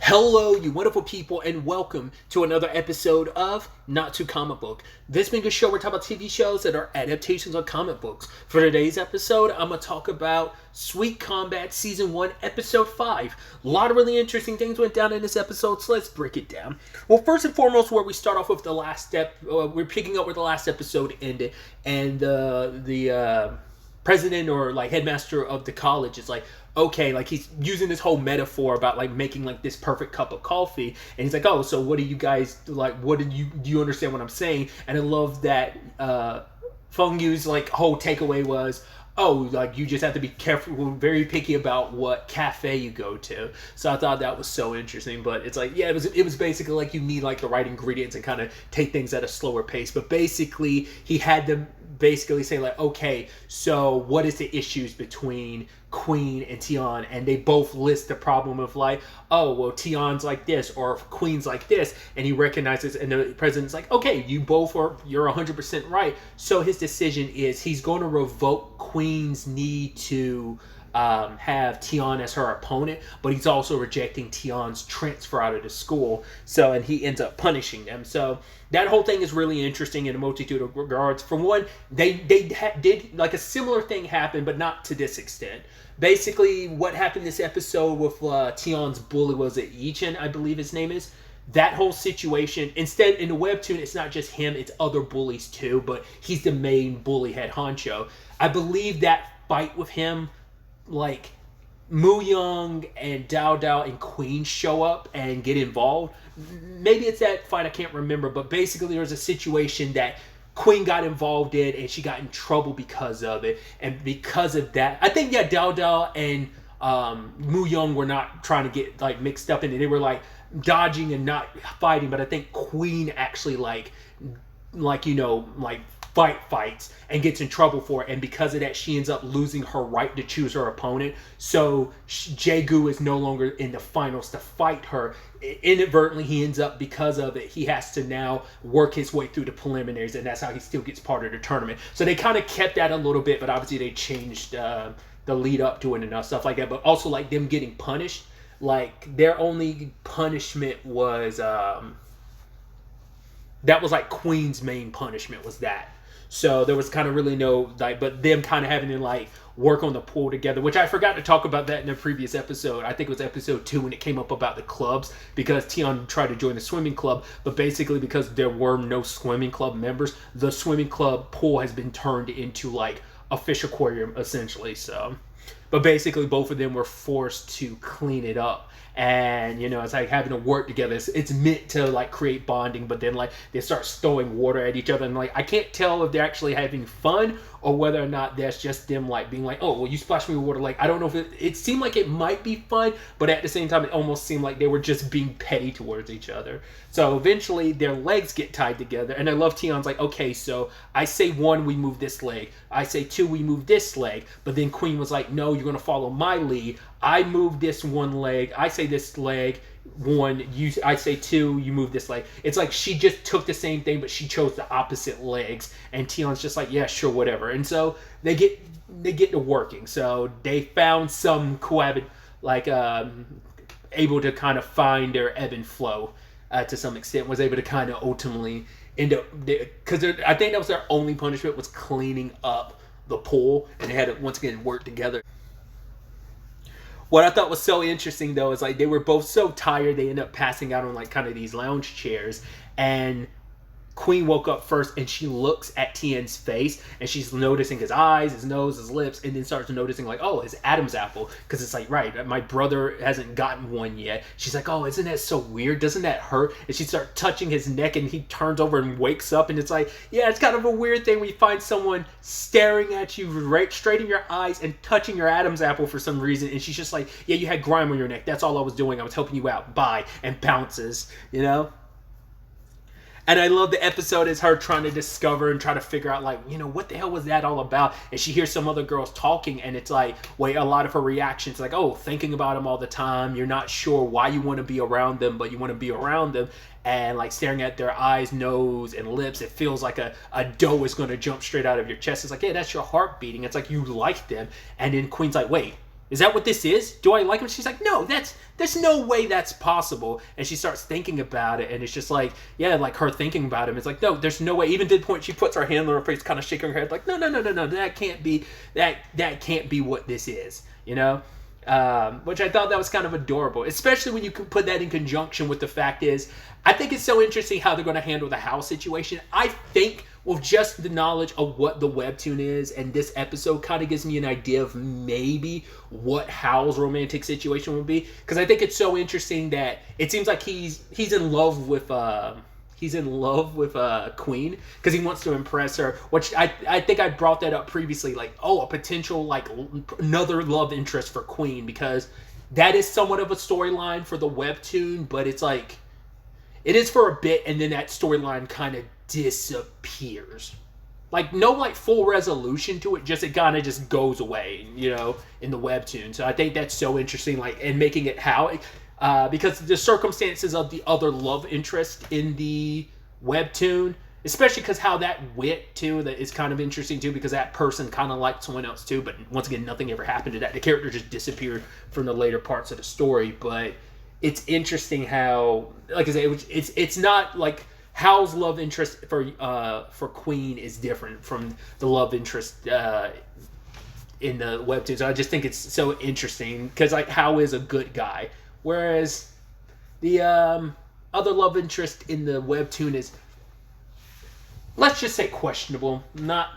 Hello, you wonderful people, and welcome to another episode of Not Too Comic Book. This being a show where we talk about TV shows that are adaptations of comic books. For today's episode, I'm going to talk about Sweet Combat Season 1, Episode 5. A lot of really interesting things went down in this episode, so let's break it down. Well, first and foremost, where we start off with the last step, we're picking up where the last episode ended, and the president or like headmaster of the college is like, okay, like he's using this whole metaphor about like making like this perfect cup of coffee, and he's like, oh, so what do you guys like, do you understand what I'm saying? And I love that Feng Yu's like whole takeaway was, oh, like you just have to be careful, very picky about what cafe you go to. So I thought that was so interesting. But it's like, yeah, it was basically like you need like the right ingredients and kind of take things at a slower pace. But basically he had them basically say like, okay, so what is the issues between Queen and Tian? And they both list the problem of like, oh, well, Tian's like this or Queen's like this, and he recognizes, and the president's like, okay, you're 100% right. So his decision is he's going to revoke Queen's need to have Tian as her opponent, but he's also rejecting Tian's transfer out of the school. So, and he ends up punishing them. So that whole thing is really interesting in a multitude of regards. For one, they did like a similar thing happen, but not to this extent. Basically, what happened this episode with Tian's bully, was it Yichin, I believe his name is? That whole situation, instead in the webtoon, it's not just him, it's other bullies too, but he's the main bully head honcho. I believe that fight with him, like Mu Young and Dao Dao and Queen show up and get involved. Maybe it's that fight, I can't remember, but basically there's a situation that Queen got involved in and she got in trouble because of it. And because of that, I think, yeah, Dao Dao and Mu Young were not trying to get like mixed up in it. They were like dodging and not fighting, but I think Queen actually like fights and gets in trouble for it, and because of that she ends up losing her right to choose her opponent. So Jaegu is no longer in the finals to fight her. Inadvertently he ends up, because of it, he has to now work his way through the preliminaries, and that's how he still gets part of the tournament. So they kind of kept that a little bit, but obviously they changed the lead up to it and stuff like that. But also like them getting punished, like their only punishment was that was like Queen's main punishment was that. So there was kind of really no like, but them kind of having to like work on the pool together, which I forgot to talk about that in the previous episode. I think it was episode 2 when it came up about the clubs, because Tian tried to join the swimming club, but basically because there were no swimming club members, the swimming club pool has been turned into like a fish aquarium essentially. So, but basically both of them were forced to clean it up. And you know, it's like having to work together. It's meant to like create bonding, but then like they start throwing water at each other, and like I can't tell if they're actually having fun or whether or not that's just them like being like, oh, well, you splashed me with water. Like I don't know if it seemed like it might be fun, but at the same time it almost seemed like they were just being petty towards each other. So eventually their legs get tied together, and I love Tian's like, okay, so I say 1, we move this leg, I say 2, we move this leg, but then Queen was like, no, you're gonna follow my lead. I move this one leg, I say this leg 1, I say 2, you move this leg. It's like she just took the same thing, but she chose the opposite legs, and Tian's just like, yeah, sure, whatever. And so they get to working. So they found some able to kind of find their ebb and flow to some extent, was able to kind of ultimately end up, because I think that was their only punishment, was cleaning up the pool, and they had to once again work together. What I thought was so interesting though is like they were both so tired they ended up passing out on like kind of these lounge chairs, and Queen woke up first and she looks at Tian's face and she's noticing his eyes, his nose, his lips, and then starts noticing like, oh, his Adam's apple, because it's like, right, my brother hasn't gotten one yet. She's like, oh, isn't that so weird? Doesn't that hurt? And she starts touching his neck, and he turns over and wakes up, and it's like, yeah, it's kind of a weird thing when you find someone staring at you right straight in your eyes and touching your Adam's apple for some reason, and she's just like, yeah, you had grime on your neck, that's all I was doing, I was helping you out, bye, and bounces, you know? And I love the episode is her trying to discover and try to figure out, like, you know, what the hell was that all about? And she hears some other girls talking, and it's like, wait, a lot of her reactions, like, oh, thinking about them all the time. You're not sure why you want to be around them, but you want to be around them. And like staring at their eyes, nose, and lips, it feels like a dough is going to jump straight out of your chest. It's like, yeah, that's your heart beating. It's like you like them. And then Queen's like, wait, Is that what this is? Do I like him? She's like, no, there's no way that's possible. And she starts thinking about it, and it's just like, yeah, like her thinking about him. It's like, no, there's no way. Even to the point she puts her hand on her face, kind of shaking her head, like, no, that can't be what this is, you know? Which I thought that was kind of adorable, especially when you can put that in conjunction with the fact is, I think it's so interesting how they're going to handle the Hal situation. I think with just the knowledge of what the webtoon is, and this episode kind of gives me an idea of maybe what Hal's romantic situation would be, because I think it's so interesting that it seems like he's in love with Queen because he wants to impress her, which I think I brought that up previously, like, oh, a potential like another love interest for Queen, because that is somewhat of a storyline for the webtoon, but it's like it is for a bit, and then that storyline kind of disappears. Like, no, like, full resolution to it, just it kind of just goes away, you know, in the webtoon. So I think that's so interesting, like, and making it how, because the circumstances of the other love interest in the webtoon, especially because how that wit, too, that is kind of interesting, too, because that person kind of liked someone else, too, but once again, nothing ever happened to that. The character just disappeared from the later parts of the story, but it's interesting how, like I say, it's not like Hal's love interest for Queen is different from the love interest in the webtoon. So I just think it's so interesting because like Hal is a good guy, whereas the other love interest in the webtoon is, let's just say, questionable. Not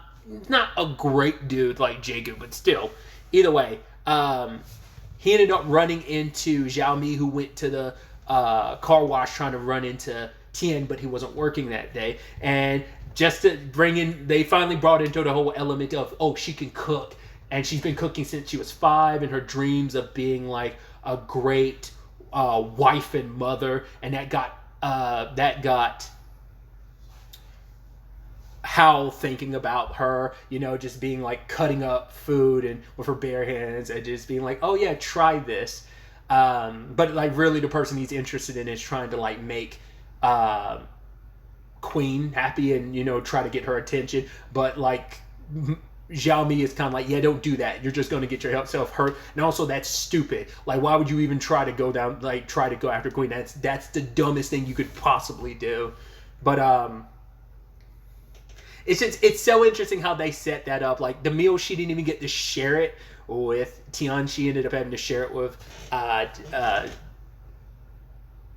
a great dude like Jago, but still, either way. He ended up running into Xiaomi, who went to the car wash trying to run into Tien, but he wasn't working that day. And just to bring in, they finally brought into the whole element of, oh, she can cook. And she's been cooking since she was 5, and her dreams of being like a great wife and mother. And that got Hal thinking about her, you know, just being like cutting up food and with her bare hands and just being like, oh yeah, try this. But like really the person he's interested in is trying to like make Queen happy and, you know, try to get her attention. But like Xiaomi is kind of like, yeah, don't do that. You're just going to get yourself hurt. And also that's stupid. Like, why would you even try to go after Queen? That's the dumbest thing you could possibly do. But it's so interesting how they set that up. Like the meal, she didn't even get to share it with Tian. She ended up having to share it with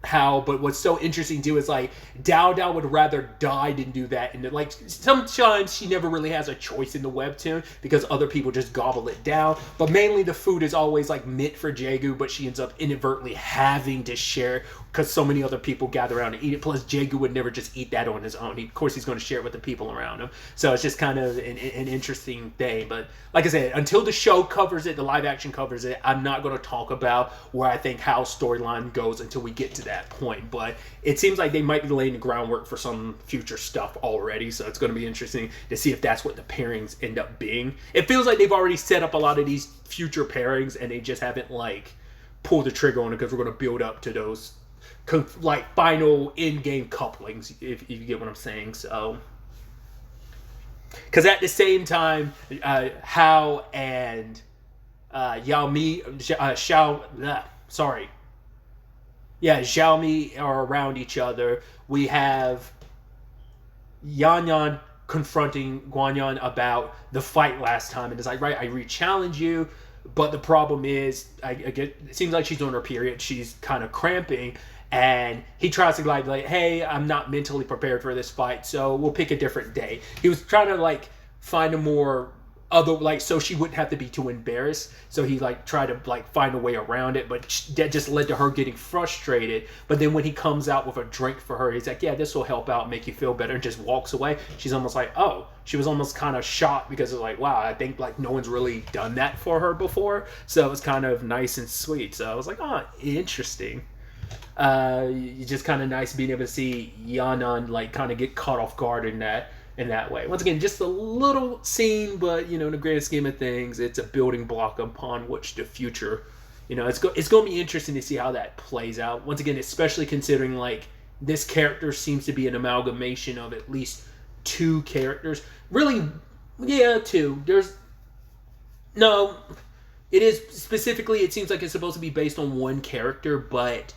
Hal. But what's so interesting too is like Dao would rather die than do that. And like sometimes she never really has a choice in the webtoon because other people just gobble it down. But mainly the food is always like meant for Jaegu, but she ends up inadvertently having to share because so many other people gather around and eat it. Plus Jaegu would never just eat that on his own. Of course he's going to share it with the people around him. So it's just kind of an interesting thing. But like I said, until the show covers it, the live action covers it, I'm not going to talk about where I think Hal's storyline goes until we get to that point. But it seems like they might be laying the groundwork for some future stuff already. So it's going to be interesting to see if that's what the pairings end up being. It feels like they've already set up a lot of these future pairings and they just haven't like pulled the trigger on it because we're going to build up to those like final in-game couplings, if you get what I'm saying. So because at the same time Hao and Xiaomi are around each other. We have Yan confronting Guanyan about the fight last time, and it's like, right, I re-challenge you, but the problem is it seems like she's on her period, she's kind of cramping. And he tries to like, hey, I'm not mentally prepared for this fight, so we'll pick a different day. He was trying to like find a more other, like, so she wouldn't have to be too embarrassed. So he like tried to like find a way around it, but that just led to her getting frustrated. But then when he comes out with a drink for her, he's like, yeah, this will help out, make you feel better, and just walks away. She's almost like, oh, she was almost kind of shocked because it's like, wow, I think like no one's really done that for her before. So it was kind of nice and sweet. So I was like, oh, interesting. Just kind of nice being able to see Yanan like kind of get caught off guard in that way. Once again, just a little scene, but you know, in the grand scheme of things, it's a building block upon which the future, you know, it's going to be interesting to see how that plays out. Once again, especially considering like this character seems to be an amalgamation of at least 2 characters. Really, yeah, 2. it is specifically, it seems like it's supposed to be based on one character, but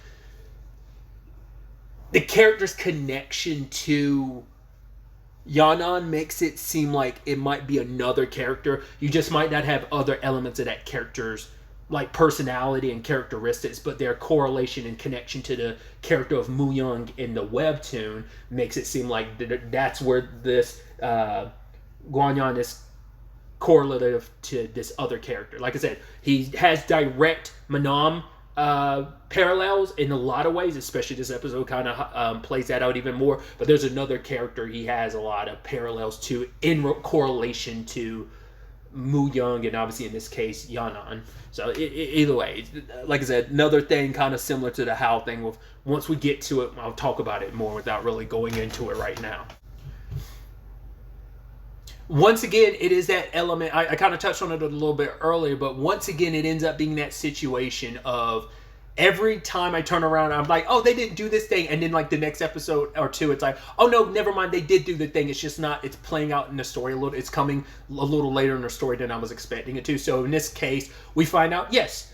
the character's connection to Yanan makes it seem like it might be another character. You just might not have other elements of that character's like personality and characteristics, but their correlation and connection to the character of Mu Young in the webtoon makes it seem like that's where this Guanyan is correlative to this other character. Like I said, he has direct Manam parallels in a lot of ways, especially this episode kind of plays that out even more. But there's another character he has a lot of parallels to in correlation to Mu Young, and obviously in this case Yanan. So either way, like I said, another thing kind of similar to the How thing. With once we get to it, I'll talk about it more without really going into it right now. Once again, it is that element. I kind of touched on it a little bit earlier, but once again, it ends up being that situation of every time I turn around, I'm like, oh, they didn't do this thing. And then like the next episode or two, it's like, oh no, never mind. They did do the thing. It's just not, it's playing out in the story a little. It's coming a little later in the story than I was expecting it to. So in this case, we find out, yes,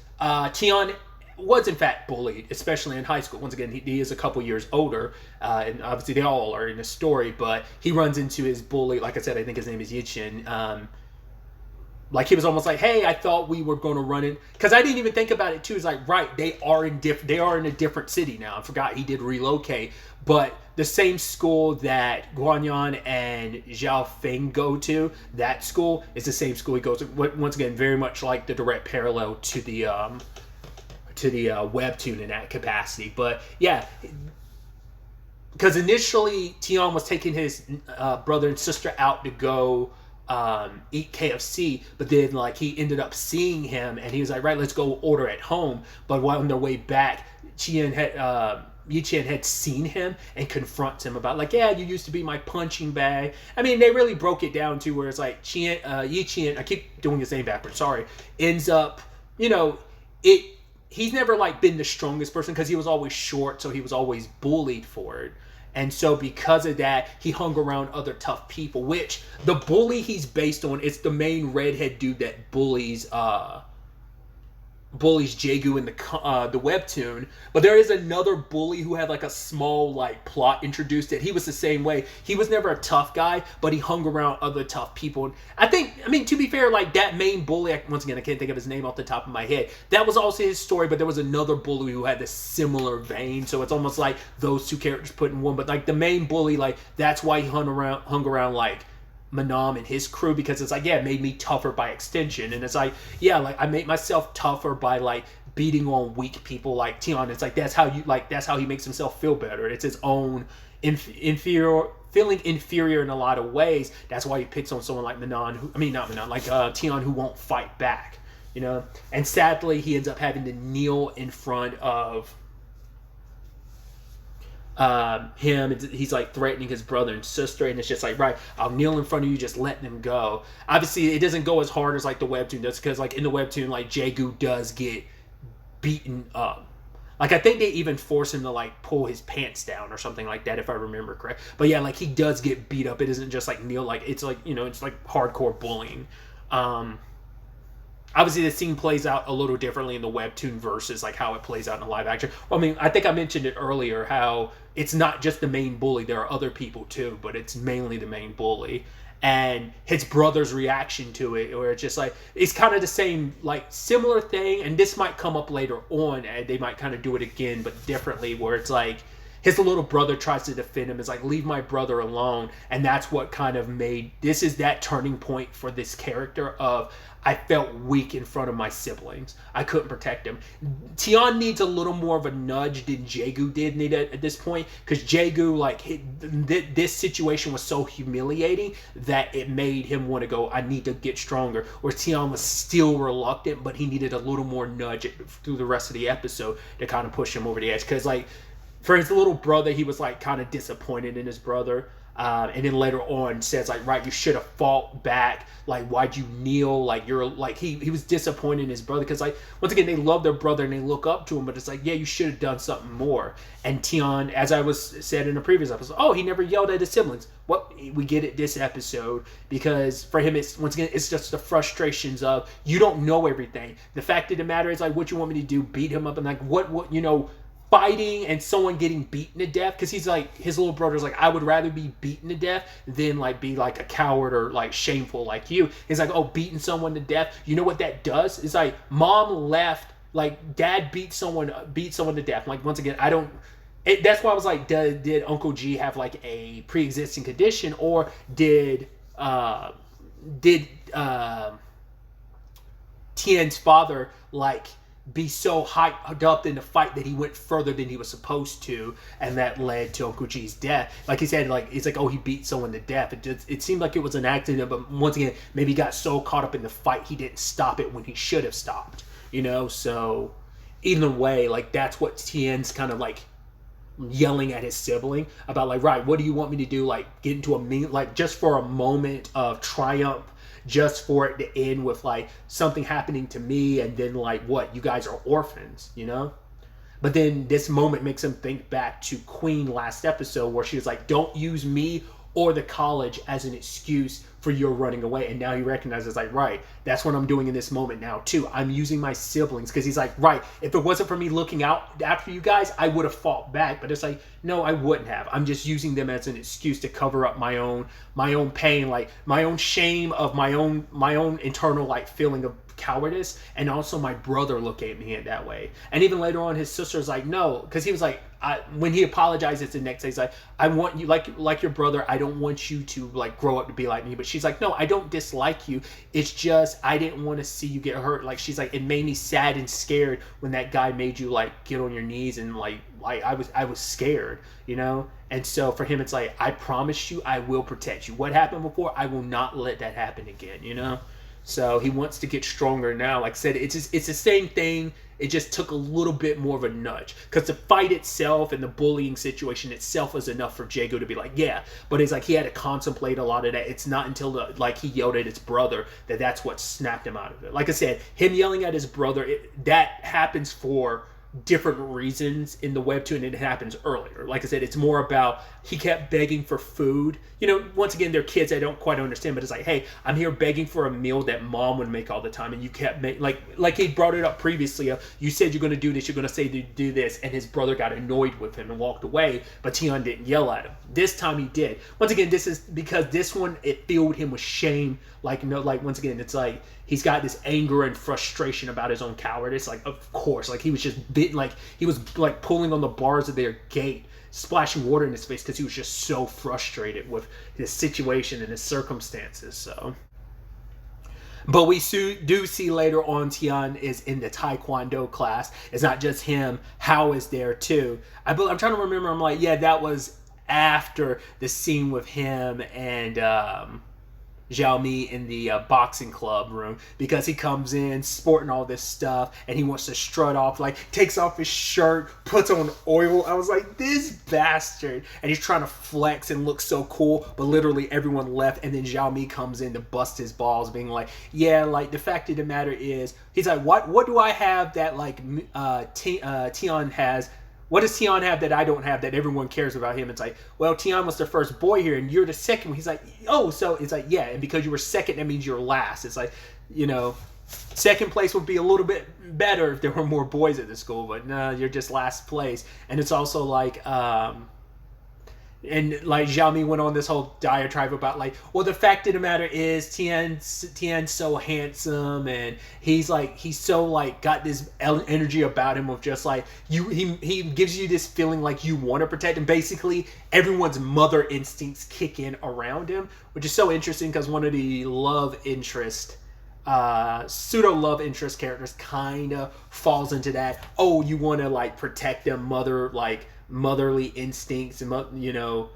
Tian was in fact bullied, especially in high school. Once again, he is a couple years older, and obviously they all are in the story, but he runs into his bully. Like I said, I think his name is Yichin. Like he was almost like, hey, I thought we were going to run it, because I didn't even think about it too. It's like, right, they are in a different city now. I forgot he did relocate, but the same school that Guanyan and Zhao Feng go to, that school is the same school he goes to. Once again, very much like the direct parallel to the webtoon in that capacity. But yeah, because initially Tian was taking his brother and sister out to go eat KFC, but then like he ended up seeing him and he was like, right, let's go order at home. But while on their way back, Yi-Chen had seen him and confronts him about like, yeah, you used to be my punching bag. I mean, they really broke it down to where it's like Yi-Chen, I keep doing his name backwards, sorry, ends up, he's never like been the strongest person because he was always short, so he was always bullied for it. And so because of that, he hung around other tough people, which the bully he's based on, it's the main redhead dude that bullies Jaegu in the webtoon. But there is another bully who had like a small like plot introduced that he was the same way. He was never a tough guy, but he hung around other tough people. I mean, to be fair, like that main bully, once again, I can't think of his name off the top of my head. That was also his story, but there was another bully who had this similar vein. So it's almost like those two characters put in one. But like the main bully, like that's why he hung around like Manam and his crew, because it's like, yeah, it made me tougher by extension. And it's like, yeah, like I made myself tougher by like beating on weak people like Tian. It's like that's how he makes himself feel better. It's his own feeling inferior in a lot of ways. That's why he picks on someone like Tian, who won't fight back, and sadly he ends up having to kneel in front of him. He's like threatening his brother and sister, and it's just like, right, I'll kneel in front of you, just let them go. Obviously it doesn't go as hard as like the webtoon does, because like in the webtoon, like Jaegu does get beaten up. Like I think they even force him to like pull his pants down or something like that, if I remember correct. But yeah, like he does get beat up. It isn't just like kneel, like it's like, it's like hardcore bullying. Obviously, the scene plays out a little differently in the webtoon versus like how it plays out in the live action. Well, I mean, I think I mentioned it earlier how it's not just the main bully. There are other people too, but it's mainly the main bully. And his brother's reaction to it, where it's just like, it's kind of the same, like similar thing. And this might come up later on, and they might kind of do it again, but differently, where it's like, his little brother tries to defend him. It's like, leave my brother alone. And that's what kind of this is that turning point for this character of, I felt weak in front of my siblings. I couldn't protect him. Tian needs a little more of a nudge than Jaegu did need at this point, because Jaegu, like, this situation was so humiliating that it made him want to go, I need to get stronger. Where Tian was still reluctant, but he needed a little more nudge through the rest of the episode to kind of push him over the edge. Because, like, for his little brother, he was like kind of disappointed in his brother. And then later on says like, right, you should have fought back. Like, why'd you kneel? Like, you're like, he was disappointed in his brother because, like, once again, they love their brother and they look up to him, but it's like, yeah, you should have done something more. And Tion, as I was said in the previous episode, oh, he never yelled at his siblings. Well, we get it this episode because for him, it's once again, it's just the frustrations of you don't know everything. The fact of the matter is, like, what you want me to do? Beat him up? And like, what you know. Fighting and someone getting beaten to death, because he's like, his little brother's like, I would rather be beaten to death than like be like a coward or like shameful like you. He's like, oh, beating someone to death, you know what that does? It's like mom left, like dad beat someone to death. Like, once again, I don't, that's why I was like, did Uncle G have like a pre-existing condition, or did Tien's father like be so hyped up in the fight that he went further than he was supposed to, and that led to Uncle G's death. Like he said, like, it's like, oh, he beat someone to death. It seemed like it was an accident, but once again, maybe he got so caught up in the fight he didn't stop it when he should have stopped, you know? So either way, like, that's what Tien's kind of like yelling at his sibling about, like, right, what do you want me to do? Like, get into a mean, like, just for a moment of triumph, just for it to end with like something happening to me, and then like, what, you guys are orphans, you know? But then this moment makes him think back to Queen last episode, where she was like, don't use me or the college as an excuse for your running away. And now he recognizes, like, right, that's what I'm doing in this moment now too. I'm using my siblings, because he's like, right, if it wasn't for me looking out after you guys, I would have fought back. But it's like, no, I wouldn't have. I'm just using them as an excuse to cover up my own pain, like my own shame of my own internal like feeling of cowardice, and also my brother look at me in that way. And even later on, his sister's like, no, because he was like, when he apologizes the next day, he's like, I want you, like your brother, I don't want you to like grow up to be like me. But she's like, no, I don't dislike you, it's just I didn't want to see you get hurt. Like, she's like, it made me sad and scared when that guy made you like get on your knees, and like I was scared, you know? And so for him, it's like, I promise you I will protect you. What happened before, I will not let that happen again, you know? So he wants to get stronger now. Like I said, it's the same thing. It just took a little bit more of a nudge, because the fight itself and the bullying situation itself was enough for Jago to be like, yeah. But it's like he had to contemplate a lot of that. It's not until he yelled at his brother that's what snapped him out of it. Like I said, him yelling at his brother, that happens for different reasons in the webtoon, and it happens earlier. Like I said, it's more about he kept begging for food. You know, once again, they're kids, I don't quite understand, but it's like, hey, I'm here begging for a meal that mom would make all the time, and you kept like he brought it up previously. You said you're going to do this, you're going to say to do this, and his brother got annoyed with him and walked away, but Tion didn't yell at him. This time he did. Once again, this is because this one, it filled him with shame. Like, no, like, once again, it's like he's got this anger and frustration about his own cowardice. Like, of course, like he was just like he was like pulling on the bars of their gate, splashing water in his face, because he was just so frustrated with his situation and his circumstances. So, but we do see later on Tion is in the Taekwondo class. It's not just him. Hao is there too. I'm trying to remember. I'm like, yeah, that was after the scene with him and Zhao Mi in the boxing club room, because he comes in sporting all this stuff and he wants to strut off, like takes off his shirt, puts on oil. I was like, this bastard. And he's trying to flex and look so cool, but literally everyone left, and then Zhao Mi comes in to bust his balls, being like, yeah, like the fact of the matter is, he's like, what do I have that like Tion has? What does Tion have that I don't have that everyone cares about him? It's like, well, Tion was the first boy here and you're the second one. He's like, oh, so it's like, yeah, and because you were second, that means you're last. It's like, you know, second place would be a little bit better if there were more boys at the school, but no, you're just last place. And it's also like, and like Zhao Mi went on this whole diatribe about like, well, the fact of the matter is Tien's so handsome, and he's so like got this energy about him of just like he gives you this feeling like you want to protect him. Basically, everyone's mother instincts kick in around him, which is so interesting because one of the pseudo love interest characters kind of falls into that. Oh, you want to like protect them, motherly instincts, and you know,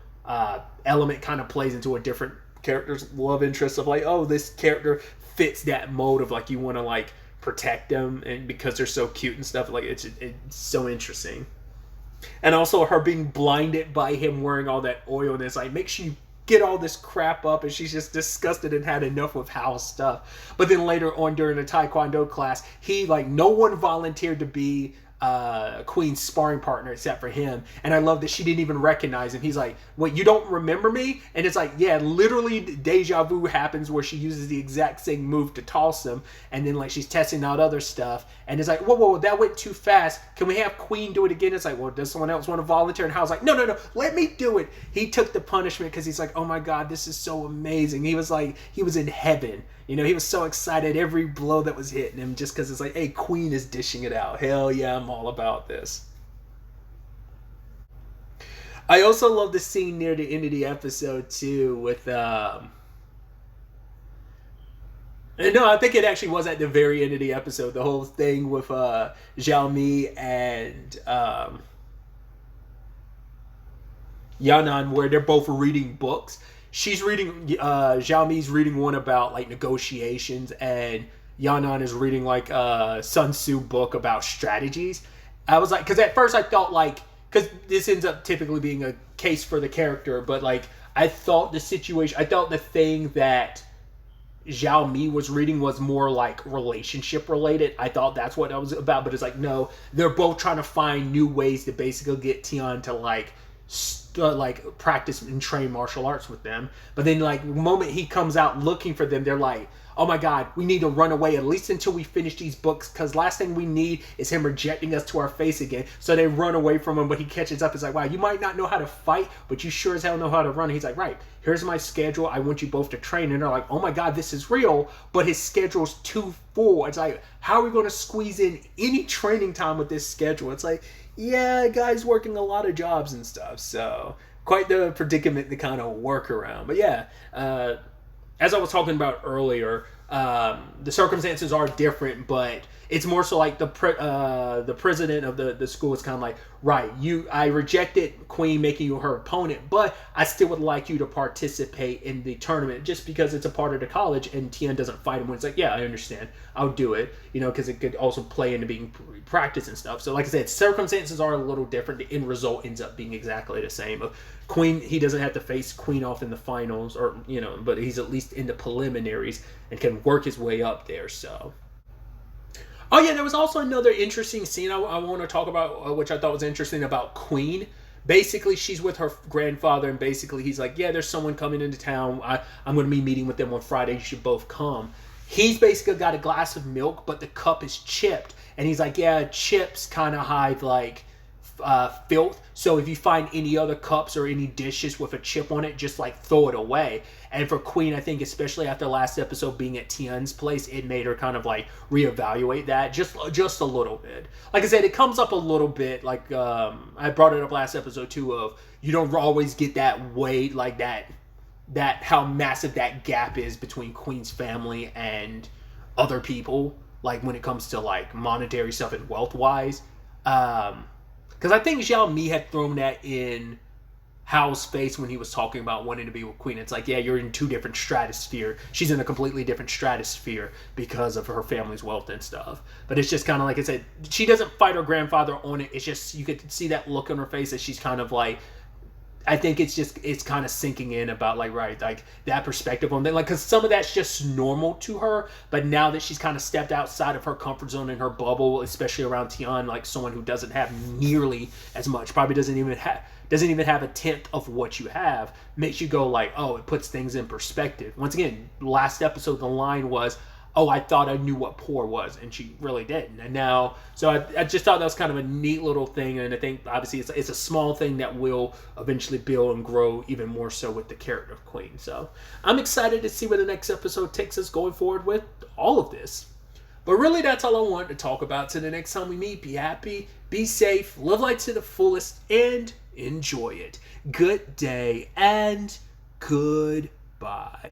element kind of plays into a different character's love interest of like, oh, this character fits that mode of like you want to like protect them, and because they're so cute and stuff, like it's so interesting. And also her being blinded by him wearing all that oil, and it's like, make sure you get all this crap up, and she's just disgusted and had enough with Hal's stuff. But then later on during the Taekwondo class, he like no one volunteered to be Queen's sparring partner except for him, and I love that she didn't even recognize him. He's like, "What, you don't remember me?" And it's like, yeah, literally deja vu happens where she uses the exact same move to toss him, and then like she's testing out other stuff, and it's like, whoa, that went too fast. Can we have Queen do it again? It's like, well, does someone else want to volunteer? And Hal's like, no, let me do it. He took the punishment because he's like, oh my god, this is so amazing. He was like, he was in heaven. You know, he was so excited every blow that was hitting him just because it's like, hey, Queen is dishing it out. Hell yeah, I'm all about this. I also love the scene near the end of the episode too with no, I think it actually was at the very end of the episode. The whole thing with Zhao Mi and Yanan, where they're both reading books. She's reading, Zhao Mi's reading one about like negotiations, and Yanan is reading like a Sun Tzu book about strategies. I was like, because at first I thought like, because this ends up typically being a case for the character, but like I thought the situation, I thought the thing that Zhao Mi was reading was more like relationship related. I thought that's what that was about, but it's like, no, they're both trying to find new ways to basically get Tian to like practice and train martial arts with them. But then like the moment he comes out looking for them, they're like, oh my god, we need to run away at least until we finish these books, because last thing we need is him rejecting us to our face again. So they run away from him, but he catches up. It's like, wow, you might not know how to fight, but you sure as hell know how to run. And he's like, right, here's my schedule. I want you both to train. And they're like, oh my god, this is real, but his schedule's too full. It's like, how are we going to squeeze in any training time with this schedule? It's like, yeah, guy's working a lot of jobs and stuff. So quite the predicament to kind of work around. But yeah, as I was talking about earlier, the circumstances are different, but it's more so like the president of the school is kind of like, right, I rejected Queen making you her opponent, but I still would like you to participate in the tournament just because it's a part of the college, and Tian doesn't fight him when it's like, yeah, I understand, I'll do it, you know, because it could also play into being practice and stuff. So like I said, circumstances are a little different. The end result ends up being exactly the same. Queen, he doesn't have to face Queen off in the finals, or you know, but he's at least in the preliminaries and can work his way up there. So, oh yeah, there was also another interesting scene I want to talk about, which I thought was interesting about Queen. Basically, she's with her grandfather, and basically he's like, yeah, there's someone coming into town. I'm going to be meeting with them on Friday. You should both come. He's basically got a glass of milk, but the cup is chipped, and he's like, yeah, chips kind of hide like filth, so if you find any other cups or any dishes with a chip on it, just like throw it away. And for Queen, I think especially after last episode being at Tian's place, it made her kind of like reevaluate that just a little bit. Like I said, it comes up a little bit, like I brought it up last episode too, of you don't always get that weight, like that how massive that gap is between Queen's family and other people, like when it comes to like monetary stuff and wealth wise. Because I think Zhao Mi had thrown that in Hao's face when he was talking about wanting to be with Queen. It's like, yeah, you're in two different stratosphere. She's in a completely different stratosphere because of her family's wealth and stuff. But it's just kind of like I said, she doesn't fight her grandfather on it. It's just, you could see that look on her face that she's kind of like, I think it's kind of sinking in about like, right, like that perspective on that, like, because some of that's just normal to her, but now that she's kind of stepped outside of her comfort zone and her bubble, especially around Tian, like someone who doesn't have nearly as much, probably doesn't even have a tenth of what you have, makes you go like, oh, it puts things in perspective. Once again, last episode the line was, oh, I thought I knew what poor was, and she really didn't. And now, so I just thought that was kind of a neat little thing, and I think obviously it's a small thing that will eventually build and grow even more so with the character of Queen. So I'm excited to see where the next episode takes us going forward with all of this. But really, that's all I wanted to talk about. Till the next time we meet, be happy, be safe, live life to the fullest, and enjoy it. Good day and goodbye.